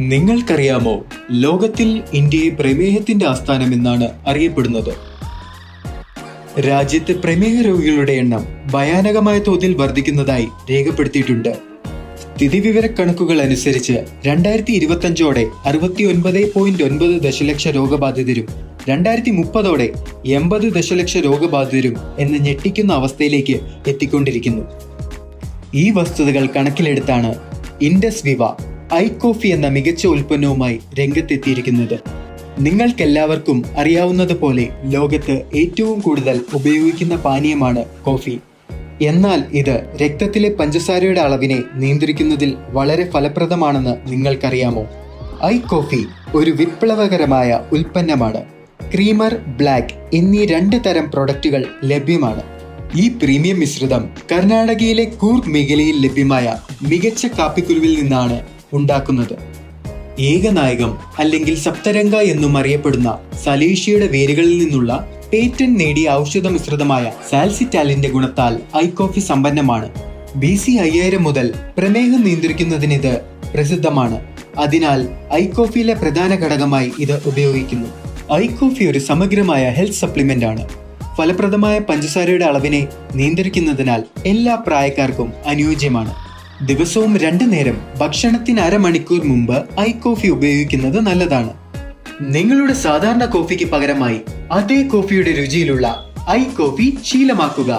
നിങ്ങൾക്കറിയാമോ, ലോകത്തിൽ ഇന്ത്യയെ പ്രമേഹത്തിന്റെ ആസ്ഥാനമെന്നാണ് അറിയപ്പെടുന്നത്. രാജ്യത്ത് പ്രമേഹ രോഗികളുടെ എണ്ണം ഭയാനകമായ തോതിൽ വർദ്ധിക്കുന്നതായി രേഖപ്പെടുത്തിയിട്ടുണ്ട്. സ്ഥിതിവിവരക്കണക്കുകൾ അനുസരിച്ച് 2025ഓടെ 69.9 ദശലക്ഷം രോഗബാധിതരും 2030ഓടെ 80 ദശലക്ഷം രോഗബാധിതരും എന്ന ഞെട്ടിക്കുന്ന അവസ്ഥയിലേക്ക് എത്തിക്കൊണ്ടിരിക്കുന്നു. ഈ വസ്തുതകൾ കണക്കിലെടുത്താണ് ഇൻഡസ് വിവ ഐകോഫി എന്ന മികച്ച ഉൽപ്പന്നവുമായി രംഗത്തെത്തിയിരിക്കുന്നത്. നിങ്ങൾക്കെല്ലാവർക്കും അറിയാവുന്നതുപോലെ ലോകത്ത് ഏറ്റവും കൂടുതൽ ഉപയോഗിക്കുന്ന പാനീയമാണ് കോഫി. എന്നാൽ ഇത് രക്തത്തിലെ പഞ്ചസാരയുടെ അളവിനെ നിയന്ത്രിക്കുന്നതിൽ വളരെ ഫലപ്രദമാണെന്ന് നിങ്ങൾക്കറിയാമോ? ഐകോഫി ഒരു വിപ്ലവകരമായ ഉൽപ്പന്നമാണ്. ക്രീമർ, ബ്ലാക്ക് എന്നീ 2 തരം പ്രൊഡക്റ്റുകൾ ലഭ്യമാണ്. ഈ പ്രീമിയം മിശ്രിതം കർണാടകയിലെ കൂർഗ് മേഖലയിൽ ലഭ്യമായ മികച്ച കാപ്പിക്കുരുവിൽ നിന്നാണ് ഉണ്ടാക്കുന്നത്. ഏകനായകം അല്ലെങ്കിൽ സപ്തരംഗ എന്നും അറിയപ്പെടുന്ന സലേഷ്യയുടെ വേരുകളിൽ നിന്നുള്ള പേറ്റന്റ് നേടിയ ഔഷധ മിശ്രിതമായ സാൽസിറ്റാലിന്റെ ഗുണത്താൽ ഐകോഫി സമ്പന്നമാണ്. BC 5000 മുതൽ പ്രമേഹം നിയന്ത്രിക്കുന്നതിന് ഇത് പ്രസിദ്ധമാണ്. അതിനാൽ ഐകോഫിയിലെ പ്രധാന ഘടകമായി ഇത് ഉപയോഗിക്കുന്നു. ഐകോഫി ഒരു സമഗ്രമായ ഹെൽത്ത് സപ്ലിമെന്റ് ആണ്. ഫലപ്രദമായ പഞ്ചസാരയുടെ അളവിനെ നിയന്ത്രിക്കുന്നതിനാൽ എല്ലാ പ്രായക്കാർക്കും അനുയോജ്യമാണ്. ദിവസവും 2 നേരം ഭക്ഷണത്തിന് അരമണിക്കൂർ മുമ്പ് ഐകോഫി ഉപയോഗിക്കുന്നത് നല്ലതാണ്. നിങ്ങളുടെ സാധാരണ കോഫിക്ക് പകരമായി അതേ കോഫിയുടെ രുചിയിലുള്ള ഐകോഫി ശീലമാക്കുക.